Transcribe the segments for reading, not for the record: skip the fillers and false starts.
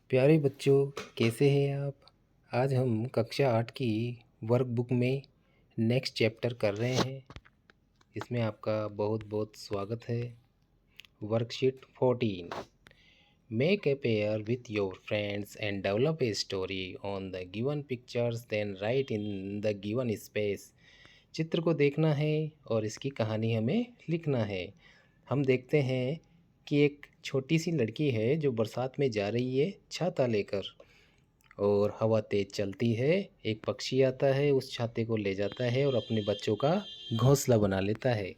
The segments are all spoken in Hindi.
प्यारे बच्चों, कैसे हैं आप। आज हम कक्षा 8 की वर्कबुक में नेक्स्ट चैप्टर कर रहे हैं। इसमें आपका बहुत बहुत स्वागत है। Worksheet 14। Make a pair with your friends and develop a story on the given pictures, then write in the given space. चित्र को देखना है और इसकी कहानी हमें लिखना है। हम देखते हैं कि एक छोटी सी लड़की है जो बरसात में जा रही है छाता लेकर, और हवा तेज चलती है। एक पक्षी आता है, उस छाते को ले जाता है और अपने बच्चों का घोंसला बना लेता है।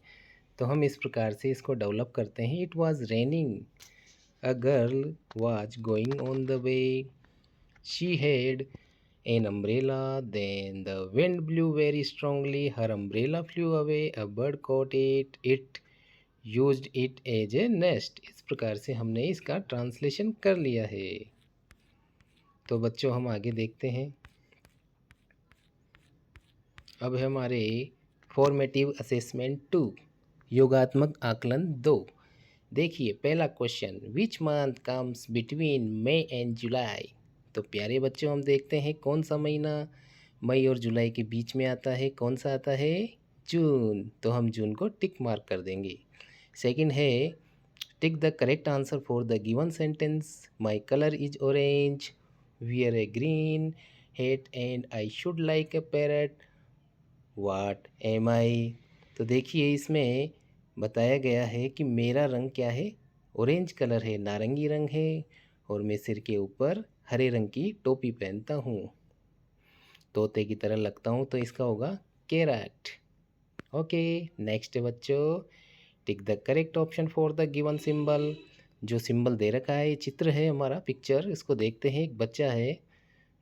तो हम इस प्रकार से इसको डेवलप करते हैं। It was raining, a girl was going on the way, she had an umbrella, then the wind blew very strongly, her umbrella flew away, a bird caught it used it as a nest। इस प्रकार से हमने इसका ट्रांसलेशन कर लिया है। तो बच्चों, हम आगे देखते हैं। अब हमारे फॉर्मेटिव असेसमेंट 2, योगात्मक आकलन 2। देखिए पहला question, which month comes between May and July. तो प्यारे बच्चों, हम देखते हैं कौन सा महीना मई और जुलाई के बीच में आता है। कौन सा आता है? जून। तो हम जून को टिक मार्क कर देंगे। सेकंड है, tick the correct answer for the given sentence. My colour is orange, wear a green hat and I should like a parrot, what am I. तो देखिए इसमें बताया गया है कि मेरा रंग क्या है? ऑरेंज कलर है, नारंगी रंग है, और मैं सिर के ऊपर हरे रंग की टोपी पहनता हूँ, तोते की तरह लगता हूँ। तो इसका होगा कैरेट। ओके, नेक्स्ट बच्चों, टिक the correct option for the given symbol. जो सिंबल दे रखा है, ये चित्र है हमारा, पिक्चर, इसको देखते हैं। एक बच्चा है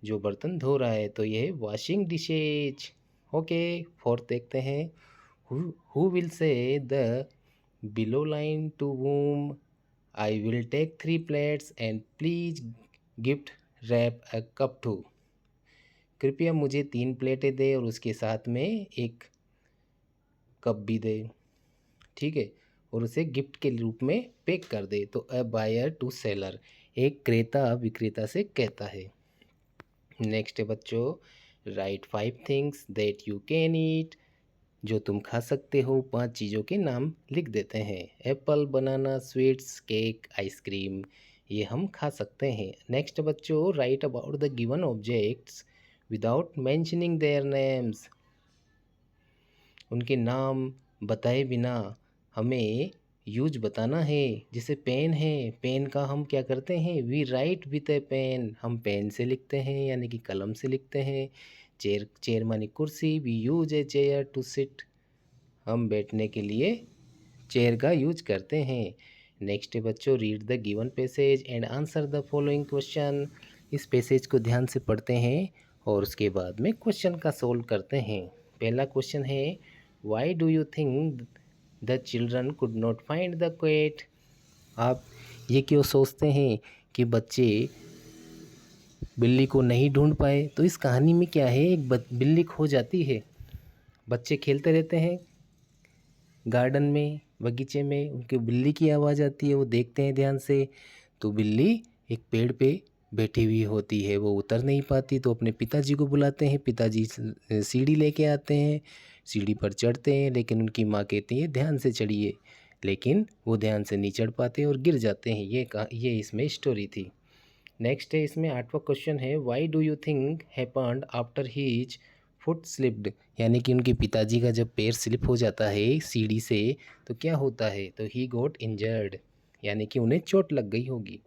जो बर्तन धो रहा है, तो ये है वॉशिंग डिशेज। ओके, फोर्थ देखते हैं। Who will say the below line to whom, I will take 3 plates and please gift wrap a cup too. कृपया मुझे 3 प्लेटें दे और उसके साथ में एक कप भी दे, ठीक है, और उसे गिफ्ट के रूप में पैक कर दे। तो अ बायर टू सेलर, एक क्रेता विक्रेता से कहता है। नेक्स्ट है बच्चों, right 5 things that you can eat. जो तुम खा सकते हो, 5 चीज़ों के नाम लिख देते हैं। एप्पल, बनाना, स्वीट्स, केक, आइसक्रीम, ये हम खा सकते हैं। नेक्स्ट बच्चों, right about the given objects without mentioning their names. उनके नाम बताए बिना हमें यूज बताना है। जैसे पेन है, पेन का हम क्या करते हैं? We write with a pen, हम पेन से लिखते हैं, यानी कि कलम से लिखते हैं। चेयर, चेयर मानी कुर्सी, we use a chair to sit, हम बैठने के लिए चेयर का यूज करते हैं। नेक्स्ट है बच्चों, read the given passage and answer the following question. इस पैसेज को ध्यान से पढ़ते हैं और उसके बाद में क्वेश्चन का सोल्व करते हैं। पहला क्वेश्चन है, why do you think the children could not find the cat. आप ये क्यों सोचते हैं कि बच्चे बिल्ली को नहीं ढूंढ पाए? तो इस कहानी में क्या है, एक बिल्ली खो जाती है। बच्चे खेलते रहते हैं गार्डन में, बगीचे में, उनकी बिल्ली की आवाज़ आती है। वो देखते हैं ध्यान से, तो बिल्ली एक पेड़ पे बैठी हुई होती है। वो उतर नहीं पाती, तो अपने पिताजी को बुलाते हैं। पिताजी सीढ़ी लेके आते हैं, सीढ़ी पर चढ़ते हैं, लेकिन उनकी माँ कहती है ध्यान से चढ़िए, लेकिन वो ध्यान से नहीं चढ़ पाते और गिर जाते हैं। ये इसमें स्टोरी थी। नेक्स्ट है, इसमें 8वां क्वेश्चन है, why do you think happened after his foot slipped. यानी कि उनके पिताजी का जब पैर स्लिप हो जाता है सीढ़ी से, तो क्या होता है? तो ही गॉट इंजर्ड, यानी कि उन्हें चोट लग गई होगी।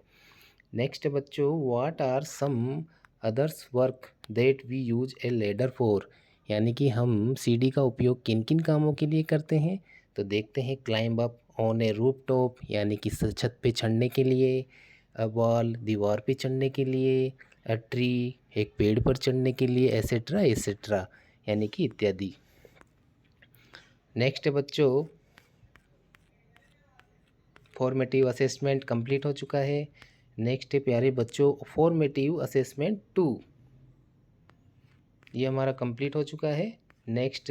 नेक्स्ट बच्चों, what are some others work that we use a ladder for. यानी कि हम सीढ़ी का उपयोग किन किन कामों के लिए करते हैं? तो देखते हैं, climb up on A roof top, यानी कि छत पे चढ़ने के लिए। अ वॉल, दीवार पे चढ़ने के लिए। अ ट्री, एक पेड़ पर चढ़ने के लिए, एसेट्रा एसेट्रा, यानी कि इत्यादि। नेक्स्ट बच्चों, फॉर्मेटिव असेसमेंट कंप्लीट हो चुका है। नेक्स्ट है प्यारे बच्चों, फॉर्मेटिव असेसमेंट 2, ये हमारा कंप्लीट हो चुका है। Next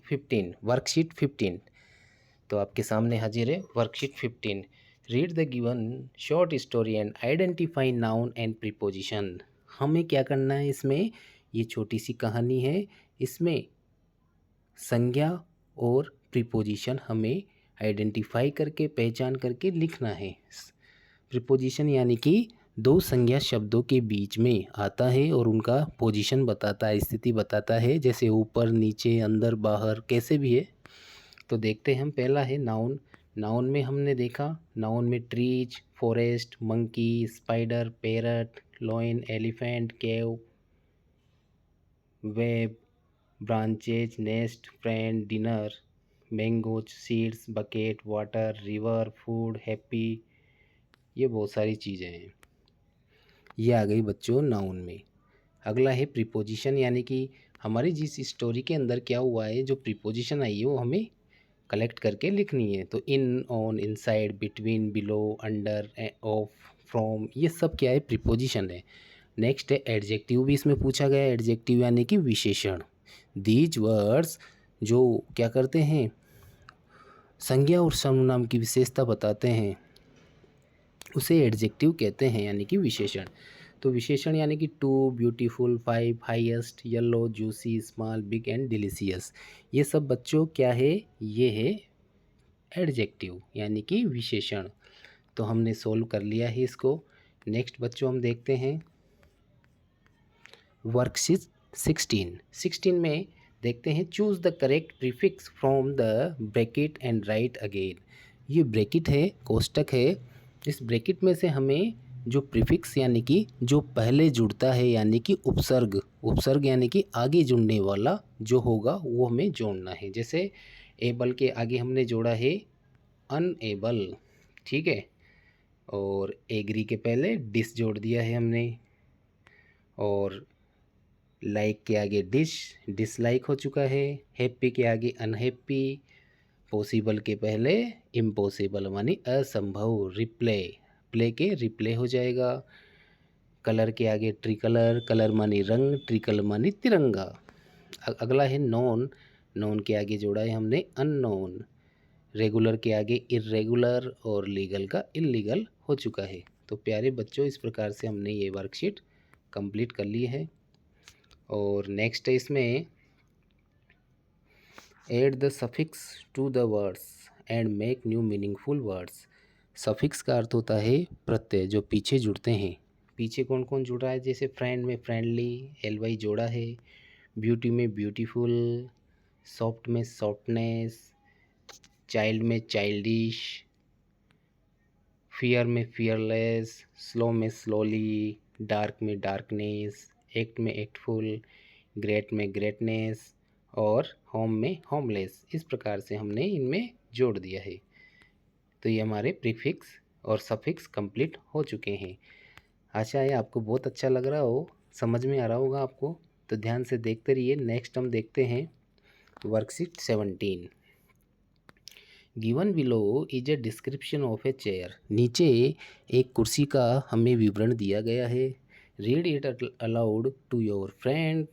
15, worksheet 15। तो आपके सामने हाजिर है worksheet 15। Read the given short story and identify noun and preposition. हमें क्या करना है इसमें, ये छोटी सी कहानी है, इसमें संज्ञा और प्रीपोजिशन हमें आइडेंटिफाई करके पहचान करके लिखना है। प्रीपोजिशन यानी कि दो संज्ञा शब्दों के बीच में आता है और उनका पोजीशन बताता है, स्थिति बताता है, जैसे ऊपर नीचे अंदर बाहर कैसे भी है। तो देखते हैं हम, पहला है नाउन। नाउन में हमने देखा, नाउन में trees, forest, monkey, spider, parrot, lion, elephant, cave, web, branches, nest, friend, dinner, mangoes, seeds, bucket, water, river, food, happy, ये बहुत सारी चीज़ें हैं। ये आ गई बच्चों नाउन में। अगला है प्रीपोजिशन, यानी कि हमारी जिस स्टोरी के अंदर क्या हुआ है, जो प्रीपोजिशन आई है वो हमें कलेक्ट करके लिखनी है। तो in, on, inside, between, below, under, off, from, ये सब क्या है, प्रीपोजिशन है। नेक्स्ट है एडजेक्टिव, भी इसमें पूछा गया है। एडजेक्टिव यानी कि विशेषण। दीज वर्ड्स जो क्या करते हैं, संज्ञा और सर्वनाम की विशेषता बताते हैं, उसे एडजेक्टिव कहते हैं, यानी कि विशेषण। तो विशेषण यानी कि two, beautiful, five, highest, yellow, juicy, small, big and delicious, ये सब बच्चों क्या है, ये है एडजेक्टिव यानी कि विशेषण। तो हमने सोल्व कर लिया है इसको। नेक्स्ट बच्चों हम देखते हैं वर्कशीट 16 में देखते हैं, choose the correct prefix from the bracket and right again. ये ब्रैकेट है, कोष्टक है, इस ब्रैकेट में से हमें जो प्रीफिक्स यानी कि जो पहले जुड़ता है, यानी कि उपसर्ग, उपसर्ग यानी कि आगे जुड़ने वाला जो होगा वो हमें जोड़ना है। जैसे एबल के आगे हमने जोड़ा है अनएबल, ठीक है, और एग्री के पहले डिस जोड़ दिया है हमने, और लाइक के आगे डिश, डिसलाइक हो चुका है, हैप्पी के आगे अनहैप्पी, पॉसिबल के पहले इम्पॉसिबल मानी असंभव, रिप्ले, प्ले के रिप्ले हो जाएगा, कलर के आगे ट्रिकलर, कलर मानी रंग, ट्रिकल मानी तिरंगा। अगला है नॉन, नॉन के आगे जोड़ा है हमने अननोन, रेगुलर के आगे इर्रेगुलर, और लीगल का इल्लीगल हो चुका है। तो प्यारे बच्चों, इस प्रकार से हमने ये वर्कशीट कंप्लीट कर ली है। और नेक्स्ट है इसमें add the suffix to the words and make new meaningful words. Suffix का अर्थ होता है प्रत्यय, जो पीछे जुड़ते हैं। पीछे कौन कौन जुड़ रहा है, जैसे फ्रेंड में फ्रेंडली, एल वाई जोड़ा है, ब्यूटी में ब्यूटीफुल, सॉफ्ट में सॉफ्टनेस, चाइल्ड में चाइल्डिश, फियर में फियरलेस, स्लो में स्लोली, डार्क में डार्कनेस, एक्ट में एक्टफुल, ग्रेट में ग्रेटनेस, और होम में होमलेस। इस प्रकार से हमने इनमें जोड़ दिया है। तो ये हमारे प्रीफिक्स और सफिक्स कंप्लीट हो चुके हैं। आशा है आपको बहुत अच्छा लग रहा हो, समझ में आ रहा होगा आपको। तो ध्यान से देखते रहिए। नेक्स्ट हम देखते हैं worksheet 17। Given below is a description of a chair. नीचे एक कुर्सी का हमें विवरण दिया गया है। Read it aloud to your friend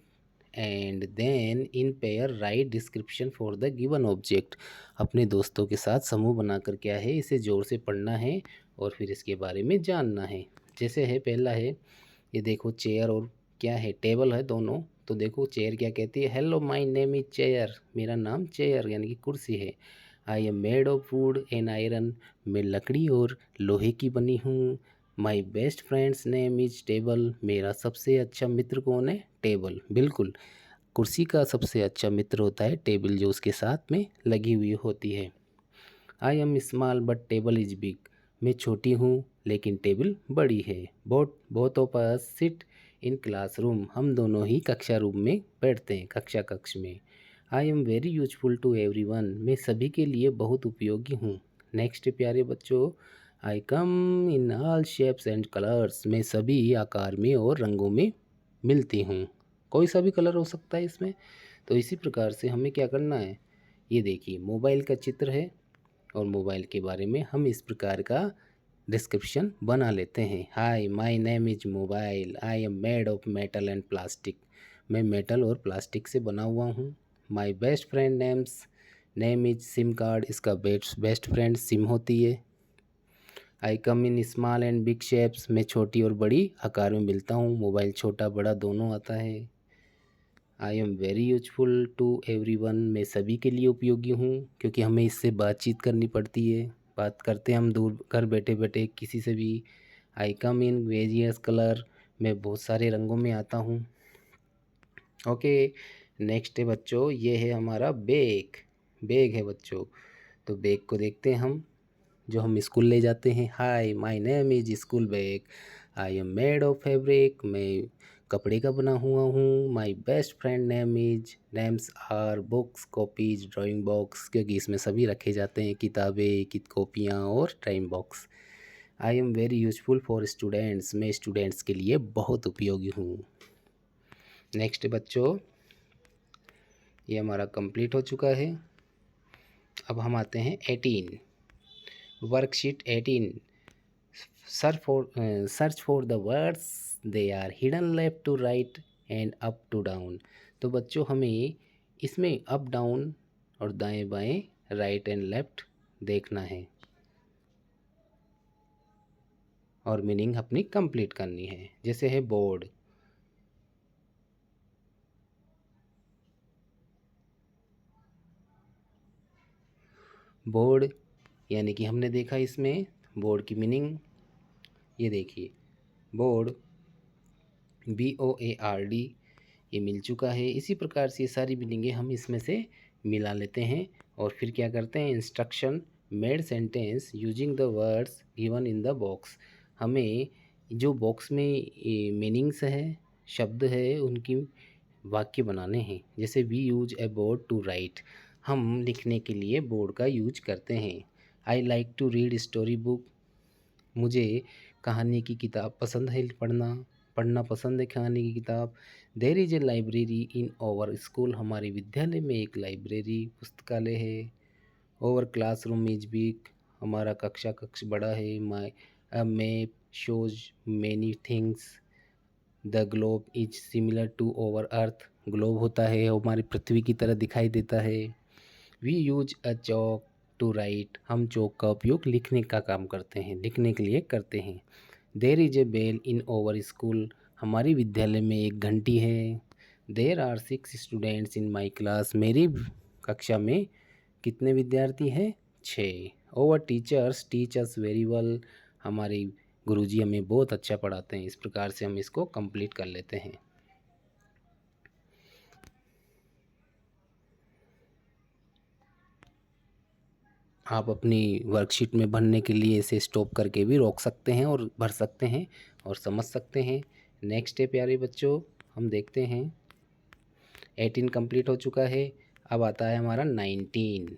and then in pair write description for the given object. अपने दोस्तों के साथ समूह बनाकर क्या है, इसे जोर से पढ़ना है और फिर इसके बारे में जानना है। जैसे है, पहला है, ये देखो चेयर और क्या है, टेबल है दोनों। तो देखो चेयर क्या कहती है, hello my name is chair, मेरा नाम चेयर यानी कि कुर्सी है। I am made of would and iron, मैं लकड़ी और लोहे की बनी हूँ। My best friends name is table, मेरा सबसे अच्छा मित्र कौन है, टेबल। बिल्कुल, कुर्सी का सबसे अच्छा मित्र होता है टेबल, जो उसके साथ में लगी हुई होती है। I M small but table is big, मैं छोटी हूँ लेकिन टेबल बड़ी है। Both of us sit in classroom, हम दोनों ही कक्षा रूम में बैठते हैं, कक्षा कक्ष में। I am very useful to everyone, मैं सभी के लिए बहुत उपयोगी हूँ। नेक्स्ट प्यारे बच्चों, I come in all shapes and colours, मैं सभी आकार में और रंगों में मिलती हूँ। कोई सा भी कलर हो सकता है इसमें। तो इसी प्रकार से हमें क्या करना है, ये देखिए मोबाइल का चित्र है, और मोबाइल के बारे में हम इस प्रकार का डिस्क्रिप्शन बना लेते हैं। Hi my name is mobile, I am made of metal and plastic, मैं मेटल और प्लास्टिक से बना हुआ हूँ। My best friend name is SIM card, इसका बेस्ट फ्रेंड सिम होती है। I come in small and big shapes, मैं छोटी और बड़ी आकार में मिलता हूँ। मोबाइल छोटा बड़ा दोनों आता है। I am very useful to every one, मैं सभी के लिए उपयोगी हूँ, क्योंकि हमें इससे बातचीत करनी पड़ती है, बात करते हैं हम दूर घर बैठे बैठे किसी से भी। आई कम इन वेरियस कलर, मैं बहुत सारे रंगों में आता हूँ। ओके, नेक्स्ट है बच्चों, ये है हमारा बैग। बैग है बच्चों, तो बैग को देखते हैं हम, जो हम स्कूल ले जाते हैं। Hi my name is school bag, I am made of fabric, मैं कपड़े का बना हुआ हूँ। My best friend names are books copies drawing box, क्योंकि इसमें सभी रखे जाते हैं, किताबें कॉपियाँ और drawing box. I am very useful for students, मैं स्टूडेंट्स के लिए बहुत उपयोगी हूँ। नेक्स्ट बच्चों, ये हमारा कंप्लीट हो चुका है। अब हम आते हैं 18, worksheet 18। Search for the words, they are hidden left to right and up to down. तो बच्चों हमें इसमें अप डाउन और दाएं बाएं, राइट एंड लेफ्ट देखना है और मीनिंग अपनी कंप्लीट करनी है। जैसे है बोर्ड, बोर्ड यानी कि हमने देखा इसमें बोर्ड की मीनिंग, ये देखिए बोर्ड BOARD, ये मिल चुका है। इसी प्रकार से ये सारी मीनिंगें हम इसमें से मिला लेते हैं और फिर क्या करते हैं, instruction made sentence using the words given in the box. हमें जो बॉक्स में मीनिंग्स है, शब्द है, उनकी वाक्य बनाने हैं। जैसे we use a board to write, हम लिखने के लिए बोर्ड का यूज करते हैं। I like to read story book, मुझे कहानी की किताब पसंद है, पढ़ना पसंद है कहानी की किताब। There is a library in our school, हमारे विद्यालय में एक लाइब्रेरी पुस्तकालय है। ओवर क्लासरूम इज बिग, हमारा कक्ष बड़ा है। My a map shows many things, the globe is similar to our earth, globe होता है हमारी पृथ्वी की तरह दिखाई देता है। We use a chalk to write, हम चौक का उपयोग लिखने का काम करते हैं, लिखने के लिए करते हैं। There is a bell in our school, हमारी विद्यालय में एक घंटी है। There are 6 students in my class, मेरी कक्षा में कितने विद्यार्थी हैं, 6। Our teachers teach us very well, हमारे गुरुजी हमें बहुत अच्छा पढ़ाते हैं। इस प्रकार से हम इसको कंप्लीट कर लेते हैं। आप अपनी वर्कशीट में भरने के लिए इसे स्टॉप करके भी रोक सकते हैं और भर सकते हैं और समझ सकते हैं। नेक्स्ट है प्यारे बच्चों, हम देखते हैं 18 कंप्लीट हो चुका है। अब आता है हमारा 19,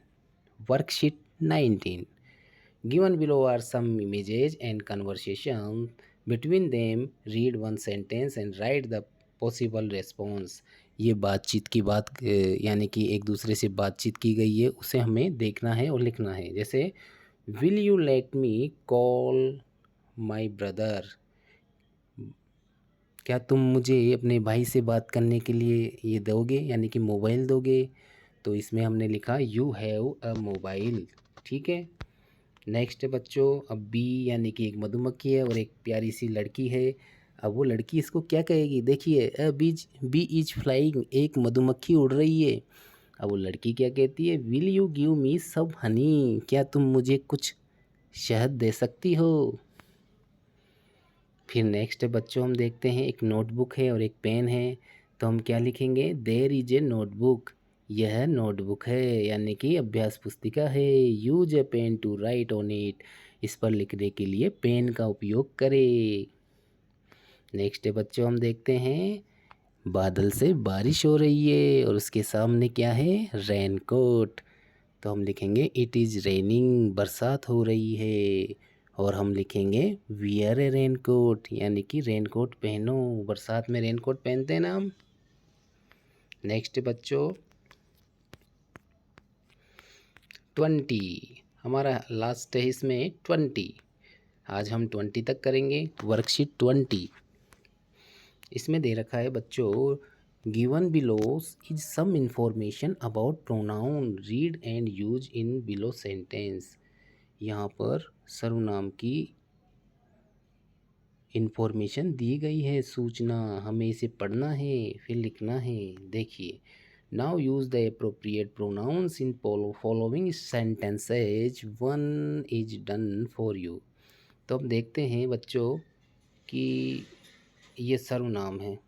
worksheet 19। Given below are some images and conversation between them, read one sentence and write the possible response. ये बातचीत की बात यानी कि एक दूसरे से बातचीत की गई है, उसे हमें देखना है और लिखना है। जैसे will you let me call my brother, क्या तुम मुझे अपने भाई से बात करने के लिए ये दोगे, यानी कि मोबाइल दोगे। तो इसमें हमने लिखा यू हैव अ मोबाइल, ठीक है। नेक्स्ट है बच्चों, अब बी यानी कि एक मधुमक्खी है और एक प्यारी सी लड़की है। अब वो लड़की इसको क्या कहेगी, देखिए बी इज फ्लाइंग, एक मधुमक्खी उड़ रही है। अब वो लड़की क्या कहती है, विल यू गिव मी सम हनी, क्या तुम मुझे कुछ शहद दे सकती हो। फिर नेक्स्ट है बच्चों, हम देखते हैं एक नोटबुक है और एक पेन है। तो हम क्या लिखेंगे, देयर इज ए नोटबुक, यह नोटबुक है यानी कि अभ्यास पुस्तिका है। Use a pen to write on it, इस पर लिखने के लिए पेन का उपयोग करें। नेक्स्ट है बच्चों, हम देखते हैं बादल से बारिश हो रही है और उसके सामने क्या है, रेनकोट। तो हम लिखेंगे इट इज़ रेनिंग, बरसात हो रही है। और हम लिखेंगे वियर ए रेनकोट, यानी कि रेनकोट पहनो, बरसात में रेनकोट पहनते हैं ना हम। नेक्स्ट बच्चों 20, हमारा लास्ट है इसमें 20। आज हम 20 तक करेंगे। वर्कशीट 20, इसमें दे रखा है बच्चों, given below is some information about pronoun, read and use in below sentence. यहाँ पर सर्वनाम की इन्फॉर्मेशन दी गई है, सूचना। हमें इसे पढ़ना है फिर लिखना है। देखिए, now use the appropriate pronouns in following sentences, one is done for you. तो अब देखते हैं बच्चों कि ये सर्वनाम है,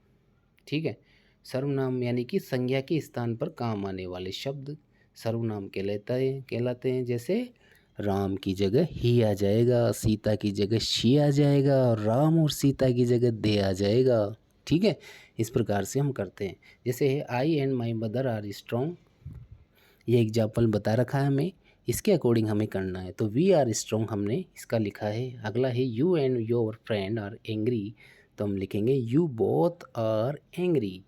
ठीक है। सर्वनाम यानी कि संज्ञा के स्थान पर काम आने वाले शब्द सर्वनाम कहलाते हैं। जैसे राम की जगह ही आ जाएगा, सीता की जगह शी आ जाएगा, और राम और सीता की जगह दे आ जाएगा, ठीक है। इस प्रकार से हम करते हैं। जैसे है I and my mother are strong, ये एग्जाम्पल बता रखा है हमें, इसके अकॉर्डिंग हमें करना है। तो वी आर स्ट्रॉन्ग हमने इसका लिखा है। अगला है you and your friend are angry, तो हम लिखेंगे यू बोथ आर एंग्री,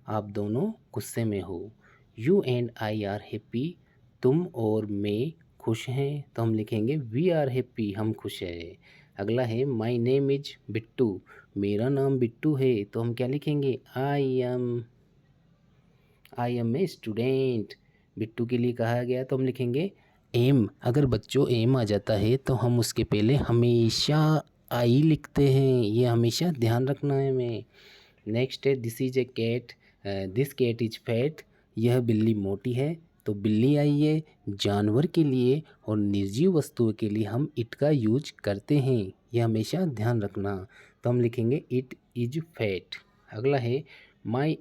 आप दोनों गुस्से में हो। You and I R happy, तुम और मैं खुश हैं, तो हम लिखेंगे वी आर हैप्पी, हम खुश हैं। अगला है माई नेम इज बिट्टू, मेरा नाम बिट्टू है, तो हम क्या लिखेंगे I am a student, Bittu के लिए कहा गया, तो हम लिखेंगे एम। अगर बच्चों एम आ जाता है तो हम उसके पहले हमेशा आई लिखते हैं, ये हमेशा ध्यान रखना है हमें। नेक्स्ट है this is a cat, this cat is fat, यह बिल्ली मोटी है, तो बिल्ली आई है जानवर के लिए, और निर्जीव वस्तुओं के लिए हम इट का यूज करते हैं, यह हमेशा ध्यान रखना। तो हम लिखेंगे इट इज फैट। अगला है माई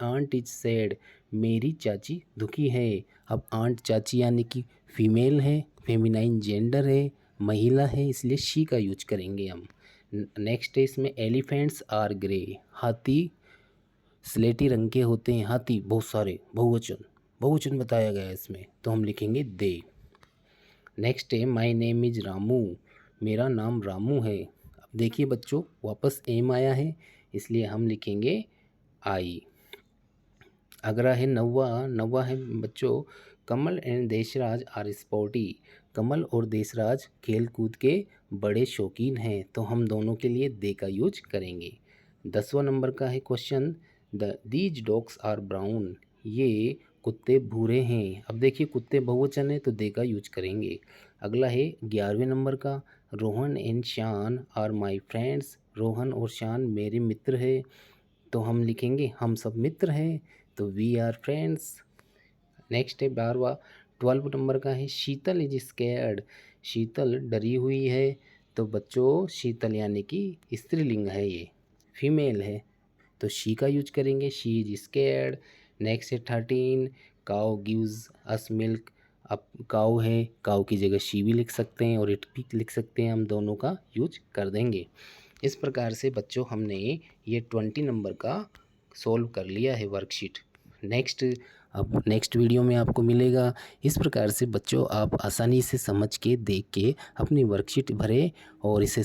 आंट इज सैड, मेरी चाची दुखी है। अब आंट चाची यानी कि फीमेल है, फेमिनाइन जेंडर है, महिला है, इसलिए शी का यूज करेंगे हम। नेक्स्ट है इसमें एलिफेंट्स आर ग्रे, हाथी स्लेटी रंग के होते हैं, हाथी बहुत सारे, बहुवचन बताया गया है इसमें, तो हम लिखेंगे दे। नेक्स्ट है माई नेम इज रामू, मेरा नाम रामू है। अब देखिए बच्चों, वापस एम आया है, इसलिए हम लिखेंगे आई। अगला है नवा है बच्चों, कमल एंड देशराज आर स्पोर्टी, कमल और देशराज खेल कूद के बड़े शौकीन हैं, तो हम दोनों के लिए दे का यूज करेंगे। 10वां नंबर का है question, these dogs are brown, ये कुत्ते भूरे हैं। अब देखिए कुत्ते बहुवचन है तो दे का यूज करेंगे। अगला है 11वें नंबर का, रोहन एंड शान आर माई फ्रेंड्स, रोहन और शान मेरे मित्र है, तो हम लिखेंगे हम सब मित्र हैं, तो वी आर फ्रेंड्स। नेक्स्ट है 12 नंबर का है, शीतल इज स्कैर्ड, शीतल डरी हुई है, तो बच्चों शीतल यानी कि स्त्रीलिंग है, ये फीमेल है, तो शी का यूज करेंगे, शी इज स्कैर्ड। नेक्स्ट है 13, काउ गिव्स अस मिल्क, अब काउ है, काउ की जगह शी भी लिख सकते हैं और इट भी लिख सकते हैं, हम दोनों का यूज कर देंगे। इस प्रकार से बच्चों हमने ये 20 नंबर का सॉल्व कर लिया है वर्कशीट। अब नेक्स्ट वीडियो में आपको मिलेगा। इस प्रकार से बच्चों आप आसानी से समझ के देख के अपनी वर्कशीट भरें और इसे